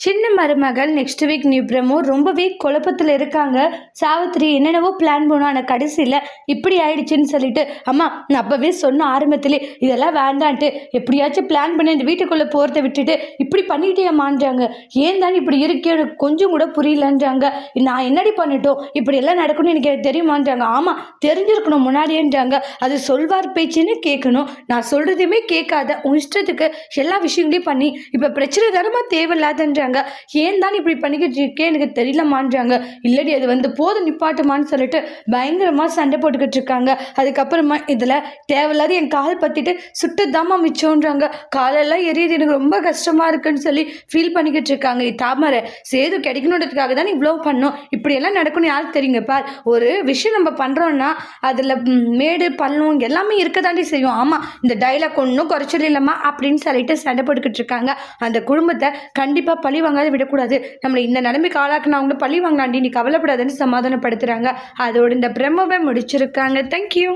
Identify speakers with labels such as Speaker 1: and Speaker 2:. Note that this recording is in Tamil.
Speaker 1: சின்ன மருமகள் நெக்ஸ்ட் வீக் நியூ பிரமோ ரொம்பவே குழப்பத்தில் இருக்காங்க. சாவித்திரி என்னென்னவோ பிளான் பண்ணோம், ஆனால் கடைசியில் இப்படி ஆயிடுச்சுன்னு சொல்லிட்டு, அம்மா நான் அப்போவே சொன்ன ஆரம்பத்திலே இதெல்லாம் வேண்டான்ட்டு எப்படியாச்சும் பிளான் பண்ணி இந்த வீட்டுக்குள்ளே போகிறத விட்டுட்டு இப்படி பண்ணிட்டேமான்றாங்க. ஏன் தான் இப்படி இருக்கே எனக்கு கொஞ்சம் கூட புரியலன்றாங்க. நான் என்னடி பண்ணிட்டோம் இப்படி எல்லாம் நடக்கணும்னு எனக்கு தெரியுமான்றாங்க. ஆமாம் தெரிஞ்சிருக்கணும் முன்னாடியேன்றாங்க. அது சொல்வார் பேச்சுன்னு கேட்கணும், நான் சொல்கிறதுமே கேட்காத உன் இஷ்டத்துக்கு எல்லா விஷயங்களையும் பண்ணி இப்போ பிரச்சனை தரமா தேவையில்லாதன்றாங்க. ஏன் தான் இப்படி பண்ணிக்கிட்டு இருக்கே எனக்கு தெரியலமான்றாங்க. இல்லடி அது வந்து போது நிப்பாட்டுமான்னு சொல்லிட்டு பயங்கரமாக சண்டை போட்டுக்கிட்டு இருக்காங்க. அதுக்கப்புறமா இதில் தேவையில்லாத என் கால் பற்றிட்டு சுட்டுதாமா மிச்சோன்றாங்க. காலெல்லாம் எரியுது, எனக்கு ரொம்ப கஷ்டமாக இருக்குன்னு சொல்லி ஃபீல் பண்ணிக்கிட்டு இருக்காங்க. தாமரை சேது கிடைக்கணுன்றதுக்காக தான் இவ்வளோ பண்ணோம், இப்படியெல்லாம் நடக்கணும் யாருக்கு தெரியுங்க பார். ஒரு விஷயம் நம்ம பண்ணுறோன்னா அதில் மேடு பள்ளம் எல்லாமே இருக்க தாண்டி செய்யும். ஆமாம் இந்த டைலாக் ஒன்றும் குறைச்சல் இல்லைம்மா அப்படின்னு சொல்லிட்டு சண்டை போட்டுக்கிட்டு இருக்காங்க. அந்த குடும்பத்தை கண்டிப்பாக பழி வாங்காத விடக்கூடாது, நம்மளை இந்த நிலைமைக்கு ஆளாக்குனவங்கள பழி வாங்கலாண்டி நீ கவலைப்படாதுன்னு சமாதானப்படுத்துகிறாங்க. அதோடு இந்த பிரம்மவை முடிச்சிருக்காங்க. தேங்க்யூ.